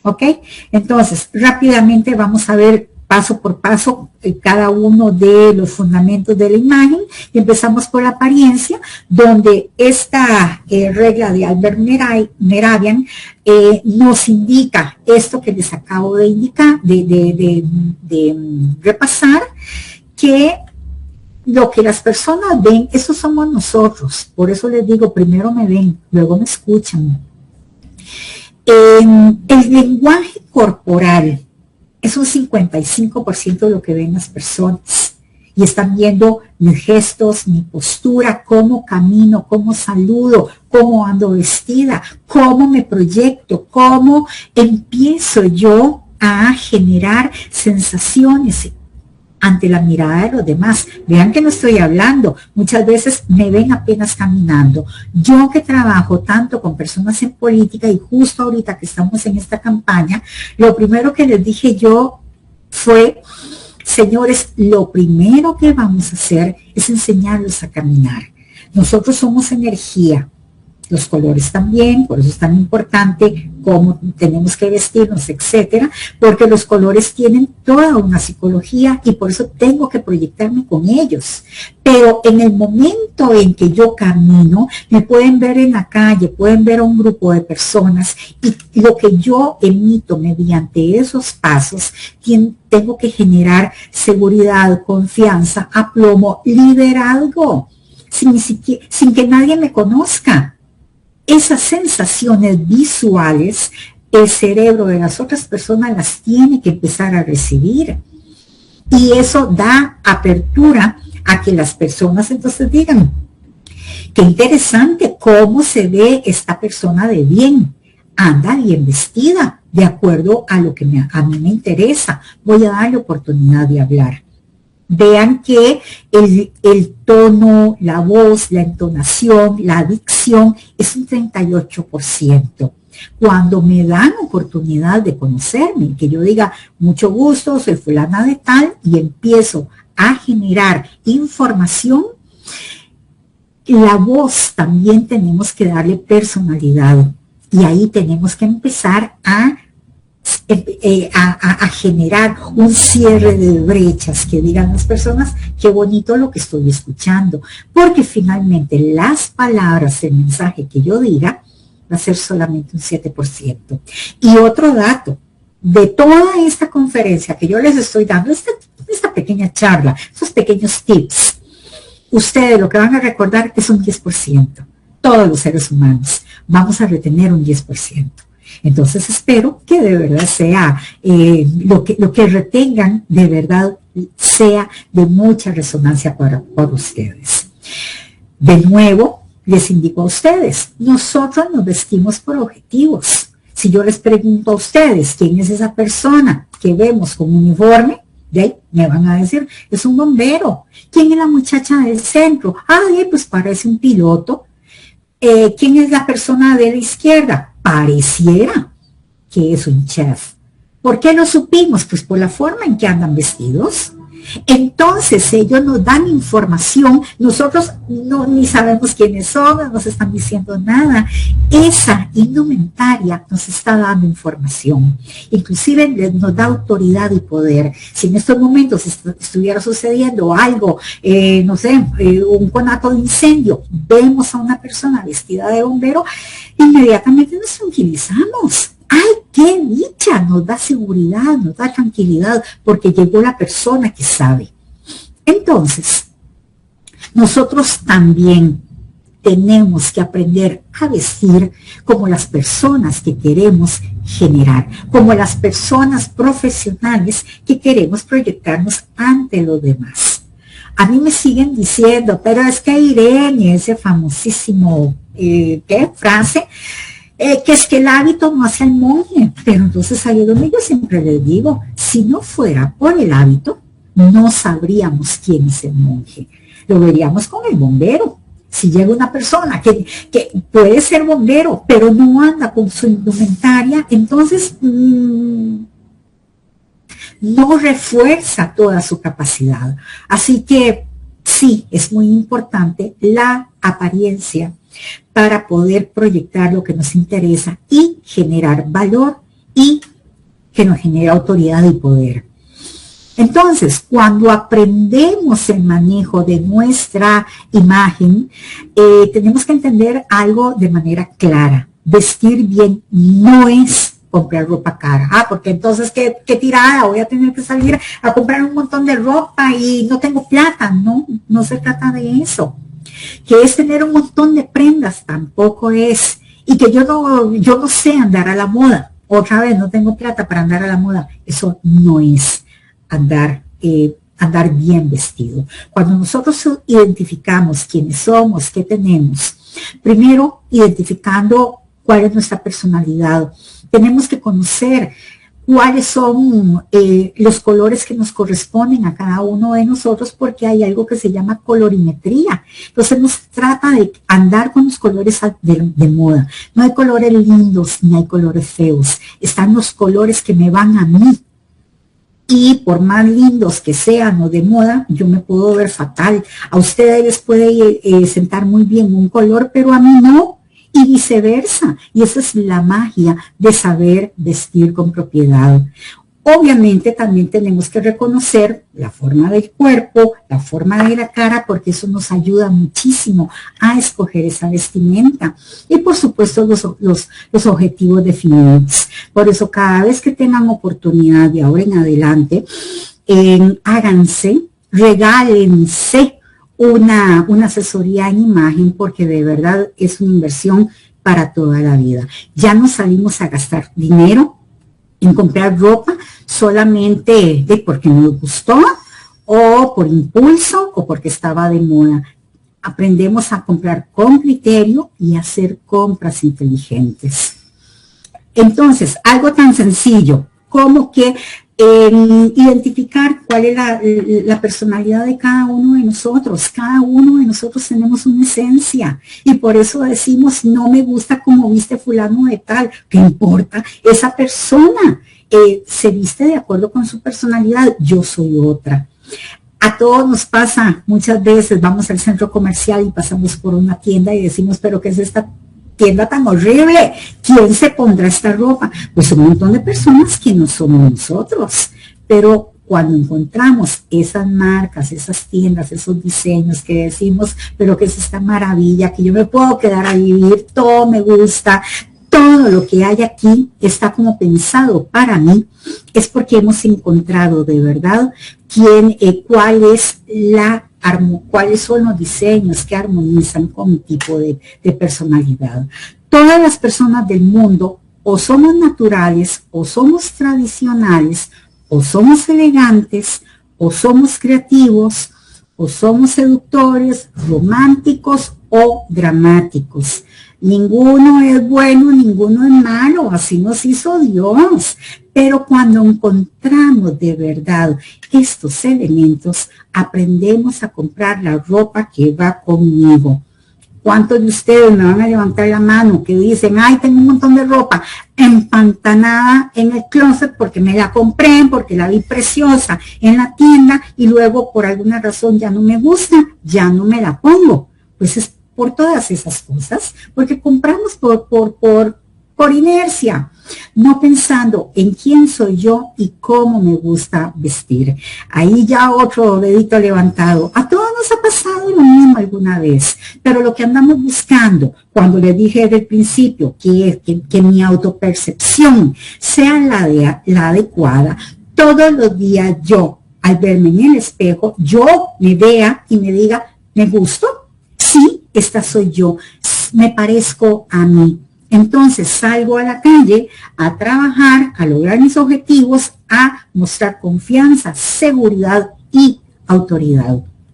¿Ok? Entonces, rápidamente vamos a ver paso por paso cada uno de los fundamentos de la imagen y empezamos por la apariencia, donde esta regla de Albert Mehrabian nos indica esto que les acabo de indicar, de repasar, que lo que las personas ven, eso somos nosotros. Por eso les digo, primero me ven, luego me escuchan. El lenguaje corporal es un 55% de lo que ven las personas. Y están viendo mis gestos, mi postura, cómo camino, cómo saludo, cómo ando vestida, cómo me proyecto, cómo empiezo yo a generar sensaciones ante la mirada de los demás. Vean que no estoy hablando, muchas veces me ven apenas caminando. Yo que trabajo tanto con personas en política y justo ahorita que estamos en esta campaña, lo primero que les dije yo fue, señores, lo primero que vamos a hacer es enseñarlos a caminar. Nosotros somos energía. Los colores también, por eso es tan importante cómo tenemos que vestirnos, etcétera, porque los colores tienen toda una psicología y por eso tengo que proyectarme con ellos. Pero en el momento en que yo camino, me pueden ver en la calle, pueden ver a un grupo de personas y lo que yo emito mediante esos pasos, tengo que generar seguridad, confianza, aplomo, liderazgo, sin que nadie me conozca. Esas sensaciones visuales, el cerebro de las otras personas las tiene que empezar a recibir. Y eso da apertura a que las personas entonces digan, qué interesante cómo se ve esta persona de bien. Anda bien vestida, de acuerdo a lo que a mí me interesa. Voy a darle oportunidad de hablar. Vean que el tono, la voz, la entonación, la dicción es un 38%. Cuando me dan oportunidad de conocerme, que yo diga, mucho gusto, soy fulana de tal, y empiezo a generar información, la voz también tenemos que darle personalidad. Y ahí tenemos que empezar a generar un cierre de brechas, que digan las personas, qué bonito lo que estoy escuchando, porque finalmente las palabras, el mensaje que yo diga, va a ser solamente un 7%. Y otro dato, de toda esta conferencia que yo les estoy dando, esta pequeña charla, estos pequeños tips, ustedes lo que van a recordar es un 10%. Todos los seres humanos vamos a retener un 10%. Entonces espero que de verdad sea lo que retengan, de verdad sea de mucha resonancia por ustedes. De nuevo, les indico a ustedes, nosotros nos vestimos por objetivos. Si yo les pregunto a ustedes quién es esa persona que vemos con uniforme, de ahí me van a decir, es un bombero. ¿Quién es la muchacha del centro? Ay, pues parece un piloto. ¿Quién es la persona de la izquierda? Pareciera que es un chef. ¿Por qué lo supimos? Pues por la forma en que andan vestidos. Entonces ellos nos dan información, nosotros ni sabemos quiénes son, no nos están diciendo nada. Esa indumentaria nos está dando información, inclusive nos da autoridad y poder. Si en estos momentos estuviera sucediendo algo, no sé, un conato de incendio, vemos a una persona vestida de bombero, inmediatamente nos tranquilizamos. ¡Ay, qué dicha! Nos da seguridad, nos da tranquilidad, porque llegó la persona que sabe. Entonces, nosotros también tenemos que aprender a vestir como las personas que queremos generar, como las personas profesionales que queremos proyectarnos ante los demás. A mí me siguen diciendo, pero es que Irene, ese famosísimo, frase, que es que el hábito no hace al monje, pero entonces ahí es donde yo siempre les digo, si no fuera por el hábito, no sabríamos quién es el monje, lo veríamos con el bombero. Si llega una persona que puede ser bombero, pero no anda con su indumentaria, entonces no refuerza toda su capacidad. Así que sí, es muy importante la apariencia para poder proyectar lo que nos interesa y generar valor y que nos genera autoridad y poder. Entonces, cuando aprendemos el manejo de nuestra imagen, tenemos que entender algo de manera clara. Vestir bien no es comprar ropa cara. Porque entonces, ¿qué tirada? Voy a tener que salir a comprar un montón de ropa y no tengo plata. No, no se trata de eso. Que es tener un montón de prendas, tampoco es. Y que yo no sé andar a la moda. Otra vez, no tengo plata para andar a la moda. Eso no es andar bien vestido. Cuando nosotros identificamos quiénes somos, qué tenemos, primero identificando cuál es nuestra personalidad, tenemos que conocer cuáles son los colores que nos corresponden a cada uno de nosotros, porque hay algo que se llama colorimetría. Entonces no se trata de andar con los colores de moda. No hay colores lindos ni hay colores feos. Están los colores que me van a mí. Y por más lindos que sean o de moda, yo me puedo ver fatal. A ustedes les puede sentar muy bien un color, pero a mí no. Y viceversa. Y esa es la magia de saber vestir con propiedad. Obviamente también tenemos que reconocer la forma del cuerpo, la forma de la cara, porque eso nos ayuda muchísimo a escoger esa vestimenta. Y por supuesto los objetivos definidos. Por eso cada vez que tengan oportunidad de ahora en adelante, háganse, regálense una asesoría en imagen, porque de verdad es una inversión para toda la vida. Ya no salimos a gastar dinero en comprar ropa solamente porque nos gustó o por impulso o porque estaba de moda. Aprendemos a comprar con criterio y a hacer compras inteligentes. Entonces, algo tan sencillo como que identificar cuál es la personalidad de cada uno de nosotros. Cada uno de nosotros tenemos una esencia y por eso decimos, no me gusta cómo viste fulano de tal. ¿Qué importa? Esa persona se viste de acuerdo con su personalidad. Yo soy otra. A todos nos pasa, muchas veces vamos al centro comercial y pasamos por una tienda y decimos, pero ¿qué es esta tienda tan horrible? ¿Quién se pondrá esta ropa? Pues un montón de personas que no somos nosotros, pero cuando encontramos esas marcas, esas tiendas, esos diseños que decimos, pero que es esta maravilla, que yo me puedo quedar a vivir, todo me gusta, todo lo que hay aquí está como pensado para mí, es porque hemos encontrado de verdad cuáles son los diseños que armonizan con mi tipo de personalidad. Todas las personas del mundo o somos naturales, o somos tradicionales, o somos elegantes, o somos creativos, o somos seductores, románticos o dramáticos. Ninguno es bueno, ninguno es malo, así nos hizo Dios. Pero cuando encontramos de verdad estos elementos, aprendemos a comprar la ropa que va conmigo. ¿Cuántos de ustedes me van a levantar la mano que dicen, ay, tengo un montón de ropa empantanada en el closet porque me la compré, porque la vi preciosa en la tienda y luego por alguna razón ya no me gusta, ya no me la pongo? Pues es por todas esas cosas, porque compramos por inercia, no pensando en quién soy yo y cómo me gusta vestir. Ahí ya otro dedito levantado. A todos nos ha pasado lo mismo alguna vez, pero lo que andamos buscando, cuando le dije desde el principio que mi autopercepción sea la adecuada, todos los días yo, al verme en el espejo, yo me vea y me diga, ¿me gusto? Sí, esta soy yo, me parezco a mí. Entonces salgo a la calle a trabajar, a lograr mis objetivos, a mostrar confianza, seguridad y autoridad.